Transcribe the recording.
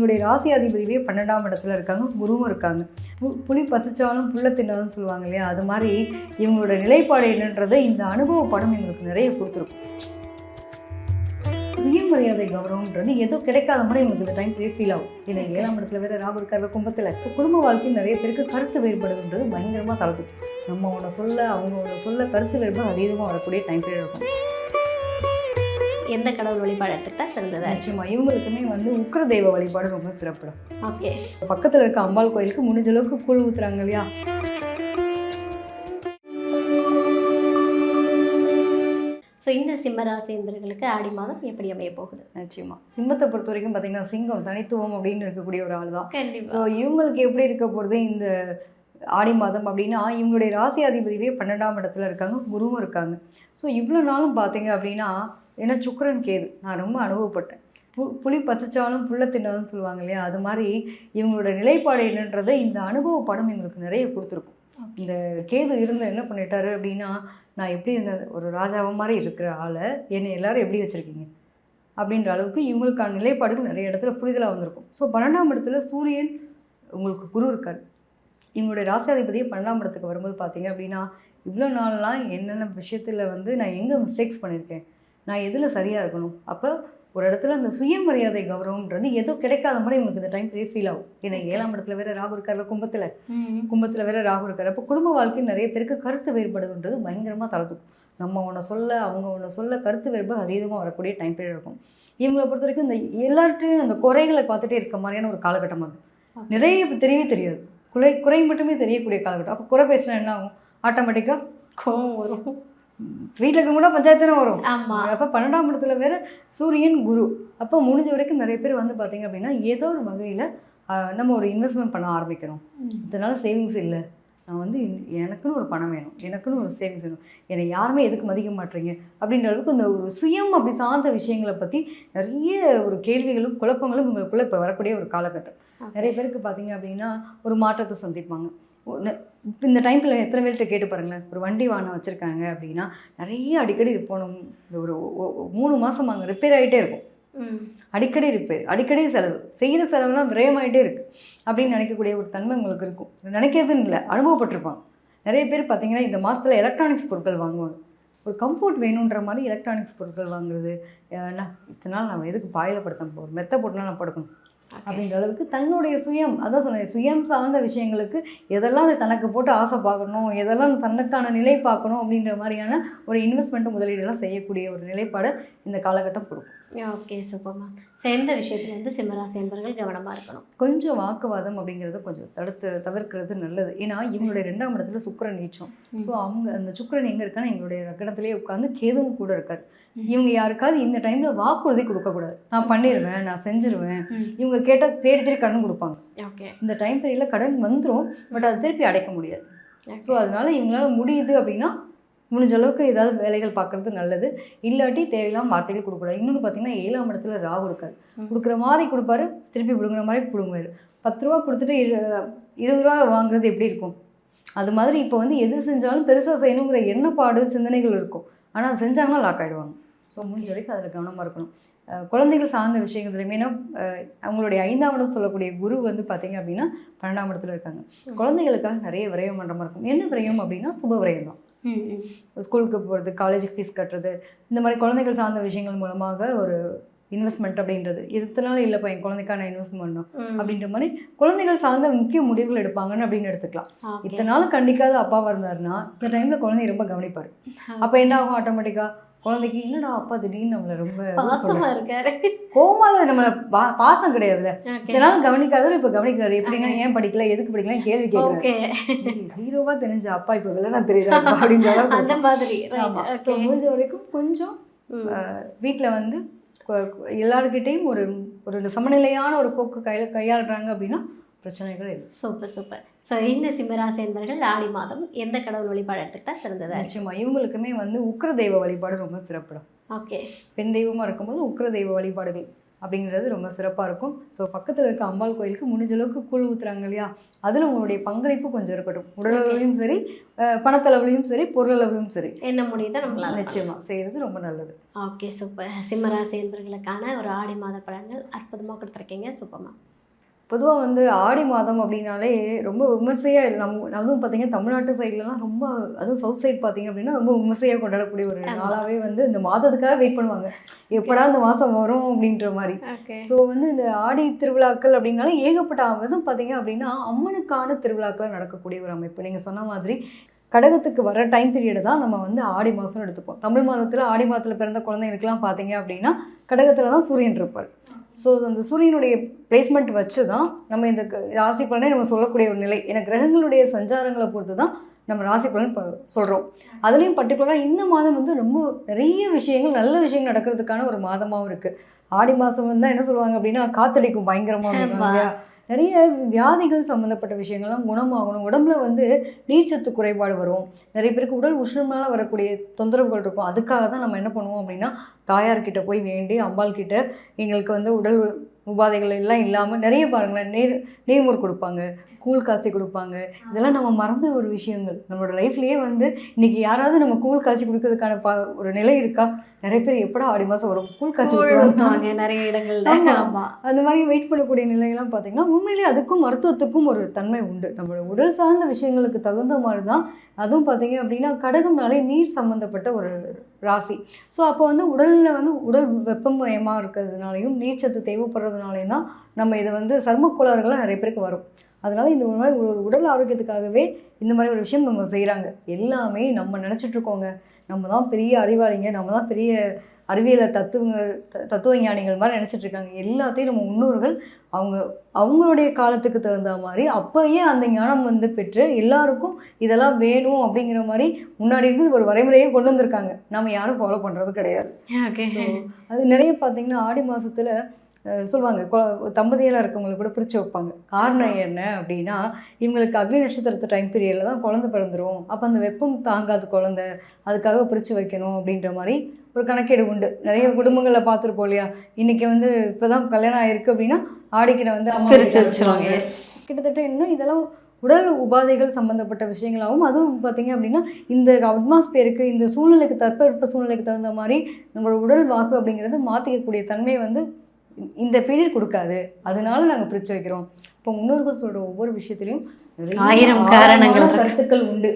இவங்களுடைய ராசி அதிபதியே 12ஆம் இடத்துல இருக்காங்க, குருவும் இருக்காங்க. புலி பசிச்சாலும் புல்ல தின்னாதுன்னு சொல்லுவாங்க இல்லையா, அது மாதிரி இவங்களோட நிலைப்பாடு என்னன்றதை இந்த அனுபவ படம் இவங்களுக்கு நிறைய கொடுத்துருக்கும். சுயமரியாதை கௌரவம்ன்றது ஏதோ கிடைக்காத மாதிரி இவங்களுக்கு இந்த டைம் ஃபீல் ஆகும். ஏன்னா 7ஆம் இடத்துல வேற ராகு இருக்காரு, கும்பத்தில் குடும்ப வாழ்க்கை நிறைய பேருக்கு கருத்து வேறுபாடுன்றது பயங்கரமாக தளர்த்துக்கும். நம்ம ஒன்று சொல்ல அவங்க ஒன்று சொல்ல கருத்து வேறுபாடு அதிகமாக வரக்கூடிய டைம் பீரியட் இருக்கும். எந்த கடவுள் வழிபாடு எடுத்துக்கிட்டா சிறந்தது? நிச்சயமா இவங்களுக்குமே உக்கிர தெய்வ வழிபாடு ரொம்ப சிறப்பிடும். ஓகே, பக்கத்தில் இருக்க அம்பாள் கோயிலுக்கு முடிஞ்ச அளவுக்கு கூழ் ஊத்துறாங்க இல்லையா. ஸோ இந்த சிம்மராசி என்பவர்களுக்கு ஆடி மாதம் எப்படி அமைய போகுது? நிச்சயமா சிம்மத்தை பொறுத்த வரைக்கும் பார்த்தீங்கன்னா சிங்கம் தனித்துவம் அப்படின்னு இருக்கக்கூடிய ஒரு ஆள் தான். கண்டிப்பாக. ஸோ இவங்களுக்கு எப்படி இருக்க போகிறது இந்த ஆடி மாதம் அப்படின்னா, இவங்களுடைய ராசி அதிபதியே 12ஆம் இடத்துல இருக்காங்க, குருவும் இருக்காங்க. ஸோ இவ்வளோ நாளும் பார்த்தீங்க அப்படின்னா, ஏன்னா சுக்கிரன் கேது நான் ரொம்ப அனுபவப்பட்டேன். புலி பசிச்சாலும் புல்ல தின்னாதுன்னு சொல்லுவாங்க இல்லையா, அது மாதிரி இவங்களோட நிலைப்பாடு என்னன்றதை இந்த அனுபவ படம் இவங்களுக்கு நிறைய கொடுத்துருக்கும். இந்த கேது இருந்த என்ன பண்ணிட்டாரு அப்படின்னா, நான் எப்படி இருந்தது ஒரு ராஜாவை மாதிரி இருக்கிற ஆளை என்னை எல்லாரும் எப்படி வச்சுருக்கீங்க அப்படின்ற அளவுக்கு இவங்களுக்கான நிலைப்பாடுகள் நிறைய இடத்துல புரிதலாக வந்திருக்கும். ஸோ 12ஆம் இடத்துல சூரியன் உங்களுக்கு குரு இருக்கார். இவங்களுடைய ராசியாதிபதியை 12ஆம் இடத்துக்கு வரும்போது பார்த்தீங்க அப்படின்னா, இவ்வளோ நாள்லாம் என்னென்ன விஷயத்தில் நான் எங்கே மிஸ்டேக்ஸ் பண்ணியிருக்கேன், நான் எதில் சரியாக இருக்கணும், அப்போ ஒரு இடத்துல அந்த சுயமரியாதை கௌரவம்ன்றது ஏதோ கிடைக்காத மாதிரி இவங்களுக்கு இந்த டைம் ஃபீல் ஆகும். ஏன்னா 7ஆம் இடத்துல வேற ராகு இருக்காரு, கும்பத்தில் வேற ராகு இருக்காரு. அப்போ குடும்ப வாழ்க்கை நிறைய பேருக்கு கருத்து வேறுபாடுன்றது பயங்கரமாக தளர்த்துக்கும். நம்ம ஒன்று சொல்ல அவங்க ஒன்று சொல்ல கருத்து வேறுபாடு அதிகமாக வரக்கூடிய டைம் பீரியட் இருக்கும். இவங்களை பொறுத்த வரைக்கும் இந்த எல்லார்ட்டையும் அந்த குறைகளை பார்த்துட்டே இருக்க மாதிரியான ஒரு காலகட்டமாக நிறைய தெரியவே தெரியாது. குறை மட்டுமே தெரியக்கூடிய காலகட்டம். அப்போ குறை பேசினா என்ன ஆகும், ஆட்டோமேட்டிக்காக கோவம் வரும், வீட்டுக்கு கூட பஞ்சாயத்து வரும். அப்போ 12ஆம் இடத்துல வேற சூரியன் குரு. அப்போ முடிஞ்ச வரைக்கும் நிறைய பேர் பார்த்தீங்க அப்படின்னா, ஏதோ ஒரு வகையில் நம்ம ஒரு இன்வெஸ்ட்மெண்ட் பண்ண ஆரம்பிக்கணும். இதனால் சேவிங்ஸ் இல்லை, நான் எனக்குன்னு ஒரு பணம் வேணும், எனக்குன்னு ஒரு சேவிங்ஸ் வேணும், என்னை யாருமே எதுக்கு மதிக்க மாட்டேறீங்க அப்படின்ற அளவுக்கு இந்த ஒரு சுயம் அப்படி சார்ந்த விஷயங்களை பற்றி நிறைய ஒரு கேள்விகளும் குழப்பங்களும் உங்களுக்குள்ளே இப்போ வரக்கூடிய ஒரு காலகட்டம். நிறைய பேருக்கு பார்த்தீங்க அப்படின்னா ஒரு மாற்றத்தை சந்திப்பாங்க. இந்த டைமில் எத்தனை பேர்கிட்ட கேட்டு பாருங்களேன், ஒரு வண்டி வாகனம் வச்சுருக்காங்க அப்படின்னா நிறைய அடிக்கடி போகணும். இந்த ஒரு 3 மாதம் அங்கே ரிப்பேர் ஆகிட்டே இருக்கும், அடிக்கடி ரிப்பேர், அடிக்கடி செலவு, செய்கிற செலவுலாம் விரயமாகிட்டே இருக்குது அப்படின்னு நினைக்கக்கூடிய ஒரு தன்மை உங்களுக்கு இருக்கும். நினைக்கிறதுன்னு இல்லை, அனுபவப்பட்டிருப்பாங்க. நிறைய பேர் பார்த்தீங்கன்னா இந்த மாதத்தில் எலக்ட்ரானிக்ஸ் பொருட்கள் வாங்குவாங்க. ஒரு கம்ஃபர்ட் வேணுன்ற மாதிரி எலக்ட்ரானிக்ஸ் பொருட்கள் வாங்குறது. இத்தனை நாள் நம்ம எதுக்கு பாயில் படுத்த போகிறோம், மெத்த போட்டுனா நான் படுக்கணும் அப்படின்ற அளவுக்கு தன்னுடைய சுயம், அதான் சொன்னேன், சுயம் சார்ந்த விஷயங்களுக்கு எதெல்லாம் அது தனக்கு போட்டு ஆசை பார்க்கணும், எதெல்லாம் தனக்கான நிலை பார்க்கணும் அப்படின்ற மாதிரியான ஒரு இன்வெஸ்ட்மெண்ட்டு முதலீடெல்லாம் செய்யக்கூடிய ஒரு நிலைப்பாடு இந்த காலகட்டம் கொடுக்கும். ஓகே, சூப்பர்மா. எந்த விஷயத்துல சிம்மராசி என்பவர்கள் கவனமாக இருக்கணும்? கொஞ்சம் வாக்குவாதம் அப்படிங்கிறத கொஞ்சம் தவிர்க்கிறது நல்லது. ஏன்னா இவங்களுடைய 2ஆம் இடத்துல சுக்கிரன் நீச்சம். ஸோ அவங்க அந்த சுக்கிரன் எங்கே இருக்கான்னு எங்களுடைய லக்னத்திலேயே உட்காந்து கேதுவும் கூட இருக்காரு. இவங்க யாருக்காவது இந்த டைமில் வாக்குறுதி கொடுக்கக்கூடாது, நான் பண்ணிடுவேன், நான் செஞ்சிருவேன். இவங்க கேட்டால் தேடி தேடி கடன் கொடுப்பாங்க. ஓகே, இந்த டைம் பீரியடில் கடன் வந்துடும், பட் அதை திருப்பி அடைக்க முடியாது. ஸோ அதனால இவங்களால முடியுது அப்படின்னா முடிஞ்ச அளவுக்கு ஏதாவது வேலைகள் பார்க்குறது நல்லது. இல்லாட்டி தேவையில்லாமல் வார்த்தைகள் கொடுக்கூடாது. இன்னொன்று பார்த்தீங்கன்னா 7ஆம் இடத்துல ராகு இருக்காரு. கொடுக்குற மாதிரி கொடுப்பாரு, திருப்பி பிடுங்குற மாதிரி பிடுங்குவார். 10 ரூபா கொடுத்துட்டு 20 ரூபா வாங்குறது எப்படி இருக்கும், அது மாதிரி இப்போ எது செஞ்சாலும் பெருசாக செய்யணுங்கிற எண்ணப்பாடு சிந்தனைகள் இருக்கும். ஆனால் அது செஞ்சாங்கன்னா லாக் ஆகிடுவாங்க. ஸோ முடிஞ்ச வரைக்கும் அதில் கவனமாக இருக்கணும். குழந்தைகள் சார்ந்த விஷயங்கள்லையுமே அவங்களுடைய 5ஆம் இடம் சொல்லக்கூடிய குரு பார்த்தீங்க அப்படின்னா 12ஆம் இடத்துல இருக்காங்க. குழந்தைகளுக்காக நிறைய விரயம் பண்ணுற மாதிரி இருக்கும். என்ன விரயம் அப்படின்னா சுப விரயம் தான். ஸ்கூலுக்கு போகிறது, காலேஜுக்கு ஃபீஸ் கட்டுறது, இந்த மாதிரி குழந்தைகள் சார்ந்த விஷயங்கள் மூலமாக ஒரு இன்வெஸ்ட்மெண்ட் அப்படின்றது எத்தனால இல்லைப்பா என் குழந்தைக்கான இன்வெஸ்ட்மெண்ட் பண்ணணும் அப்படின்ற மாதிரி குழந்தைகள் சார்ந்த முக்கிய முடிவுகள் எடுப்பாங்கன்னு அப்படின்னு எடுத்துக்கலாம். இத்தனை நாள் கண்டிக்காத அப்பாவாக இருந்தாருன்னா இந்த டைமில் குழந்தை ரொம்ப கவனிப்பார். அப்போ என்ன ஆகும், ஆட்டோமேட்டிக்காக குழந்தைக்கு என்னடா அப்பா திடீர்னு நம்மளை ரொம்ப பாசமா இருக்காரு, கோமால நம்மளை பாசம் கிடையாதுல்ல, இதனால கவனிக்காதவர் இப்போ கவனிக்கிறாரு. எப்படின்னா ஏன் படிக்கல, எதுக்கு படிக்கல கேள்வி கேட்குறாரு. ஹீரோவா தெரிஞ்ச அப்பா இப்போ வில்லனா தெரியுறாங்க அப்படின்ற அந்த மாதிரி. முடிஞ்ச வரைக்கும் கொஞ்சம் வீட்டில் எல்லாருக்கிட்டையும் ஒரு சமநிலையான ஒரு போக்கு கையாளுறாங்க அப்படின்னா பிரச்சனைகள் இல்லை. சூப்பர். ஸோ இந்த சிம்மராசி என்பவர்கள் ஆடி மாதம் எந்த கடவுள் வழிபாடு எடுத்துக்கிட்டா சிறந்ததா? நிச்சயமா இவங்களுக்குமே உக்கிர தெய்வ வழிபாடு ரொம்ப சிறப்பிடும். ஓகே, பெண் தெய்வமாக இருக்கும்போது உக்கிர தெய்வ வழிபாடுகள் அப்படிங்கிறது ரொம்ப சிறப்பாக இருக்கும். ஸோ பக்கத்தில் இருக்க அம்பாள் கோயிலுக்கு முடிஞ்ச அளவுக்கு கூழ் ஊற்றுறாங்க இல்லையா, அதில் உங்களுடைய பங்களிப்பு கொஞ்சம் இருக்கட்டும். உடலளவுலையும் சரி, பணத்தளவுலையும் சரி, பொருளளவுலையும் சரி, என்ன முடியுதோ நம்மளால நிச்சயமாக செய்கிறது ரொம்ப நல்லது. Okay, super. சிம்மராசி என்பவர்களுக்கான ஒரு ஆடி மாத பலன்கள் அற்புதமாக கொடுத்துருக்கீங்க. சூப்பர்மா. பொதுவாக வந்து ஆடி மாதம் அப்படின்னாலே ரொம்ப விமர்சையாக அதுவும் பார்த்தீங்கன்னா தமிழ்நாட்டு சைட்லலாம் ரொம்ப, அதுவும் சவுத் சைட் பார்த்தீங்க அப்படின்னா ரொம்ப விமர்சையாக கொண்டாடக்கூடிய ஒரு நாளாகவே வந்து இந்த மாதத்துக்காக வெயிட் பண்ணுவாங்க, எப்படா இந்த மாதம் வரும் அப்படின்ற மாதிரி. ஸோ வந்து இந்த ஆடி திருவிழாக்கள் அப்படின்னாலே ஏகப்பட்ட அதுவும் பார்த்தீங்க அப்படின்னா அம்மனுக்கான திருவிழாக்கள் நடக்கக்கூடிய ஒரு அமைப்பு. நீங்கள் சொன்ன மாதிரி கடகத்துக்கு வர டைம் பீரியடை தான் நம்ம வந்து ஆடி மாதம்னு எடுத்துப்போம். தமிழ் மாதத்தில் ஆடி மாதத்தில் பிறந்த குழந்தைங்களுக்குலாம் பார்த்தீங்க அப்படின்னா கடகத்தில் தான் சூரியன் இருப்பார். ஸோ அந்த சூரியனுடைய பிளேஸ்மெண்ட் வச்சு தான் நம்ம இந்த ராசி பலனை நம்ம சொல்லக்கூடிய ஒரு நிலை. ஏன்னா கிரகங்களுடைய சஞ்சாரங்களை பொறுத்து தான் நம்ம ராசி பலன் இப்போ சொல்கிறோம். அதுலேயும் பர்டிகுலராக இந்த மாதம் வந்து ரொம்ப நிறைய விஷயங்கள், நல்ல விஷயங்கள் நடக்கிறதுக்கான ஒரு மாதமாகவும் இருக்குது. ஆடி மாதம் வந்து என்ன சொல்லுவாங்க அப்படின்னா காத்தடிக்கும் பயங்கரமாக இருக்கும் இல்லையா. நிறைய வியாதிகள் சம்மந்தப்பட்ட விஷயங்கள்லாம் குணமாகணும். உடம்புல வந்து நீர்ச்சத்து குறைபாடு வரும். நிறைய பேருக்கு உடல் உஷ்ணம்னால வரக்கூடிய தொந்தரவுகள் இருக்கும். அதுக்காக தான் நம்ம என்ன பண்ணுவோம் அப்படின்னா தாயார்கிட்ட போய் வேண்டி அம்பாள் கிட்ட எங்களுக்கு வந்து உடல் உபாதைகள் எல்லாம் இல்லாமல் நிறைய பாருங்களேன் நீர்மோர் கொடுப்பாங்க, கூழ் காய்ச்சி கொடுப்பாங்க. இதெல்லாம் நம்ம மறந்த ஒரு விஷயங்கள். நம்மளோட லைஃப்லேயே வந்து இன்றைக்கி யாராவது நம்ம கூழ் காய்ச்சி கொடுக்கறதுக்கான ஒரு நிலை இருக்கா? நிறைய பேர் எப்படா ஆடி மாதம் வரும் கூழ் காய்ச்சி கொடுப்பாங்க நிறைய இடங்கள்ல. அந்த மாதிரி வெயிட் பண்ணக்கூடிய நிலையெல்லாம் பார்த்தீங்கன்னா உண்மையிலேயே அதுக்கும் மருத்துவத்துக்கும் ஒரு தன்மை உண்டு. நம்மளோட உடல் சார்ந்த விஷயங்களுக்கு தகுந்த மாதிரி தான். அதுவும் பார்த்தீங்க அப்படின்னா கடகம்னாலே நீர் சம்மந்தப்பட்ட ஒரு ராசி. ஸோ அப்போ வந்து உடலில் வந்து உடல் வெப்பமயமாக இருக்கிறதுனாலையும் நீர்ச்சத்து தேவைப்படுறதுனாலையும் தான் நம்ம இதை வந்து சர்ம கோளாறுகள்லாம் நிறைய பேருக்கு வரும். அதனால் இந்த மாதிரி ஒரு உடல் ஆரோக்கியத்துக்காகவே இந்த மாதிரி ஒரு விஷயம் நம்ம செய்கிறாங்க. எல்லாமே நம்ம நினச்சிட்ருக்கோங்க நம்ம தான் பெரிய அறிவாளிங்க, நம்ம தான் பெரிய அறிவியலை தத்துவ ஞானிகள் மாதிரி நினச்சிட்ருக்காங்க. எல்லாத்தையும் நம்ம முன்னோர்கள் அவங்களுடைய காலத்துக்கு தகுந்த மாதிரி அப்போயே அந்த ஞானம் வந்து பெற்று எல்லாருக்கும் இதெல்லாம் வேணும் அப்படிங்கிற மாதிரி முன்னாடி இருந்து ஒரு வரைமுறையே கொண்டு வந்திருக்காங்க. நம்ம யாரும் ஃபாலோ பண்ணுறது கிடையாது. அது நிறைய பார்த்திங்கன்னா ஆடி மாதத்தில் சொல்லுவாங்க தம்பதியெல்லாம் இருக்கவங்களை கூட பிரித்து வைப்பாங்க. காரணம் என்ன அப்படின்னா இவங்களுக்கு அக்னி நட்சத்திரத்து டைம் பீரியடில் தான் குழந்தை பிறந்துடும். அப்போ அந்த வெப்பம் தாங்காத குழந்தை, அதுக்காக பிரித்து வைக்கணும் அப்படின்ற மாதிரி ஒரு கணக்கீடு உண்டு. நிறைய குடும்பங்களில் பார்த்துருப்போம் இல்லையா. இன்றைக்கி வந்து இப்போ தான் கல்யாணம் ஆகிருக்கு அப்படின்னா ஆடிக்கிற வந்து அம்மா பிரித்து வச்சுருவாங்க. கிட்டத்தட்ட இன்னும் இதெல்லாம் உடல் உபாதைகள் சம்மந்தப்பட்ட விஷயங்களாகவும், அதுவும் பார்த்திங்க அப்படின்னா இந்த அட்மாஸ்பியருக்கு, இந்த சூழ்நிலைக்கு, தட்பவெப்ப சூழ்நிலைக்கு தகுந்த மாதிரி நம்மளோட உடல் வாக்கு அப்படிங்கிறது மாற்றிக்கக்கூடிய தன்மை வந்து இந்த பீரியட் கொடுக்காது. அதனால நாங்கள் பிரித்து வைக்கிறோம். இப்போ முன்னோர்கள் சொல்கிற ஒவ்வொரு விஷயத்துலையும் 1000 காரணங்கள் கருத்துக்கள் உண்டு.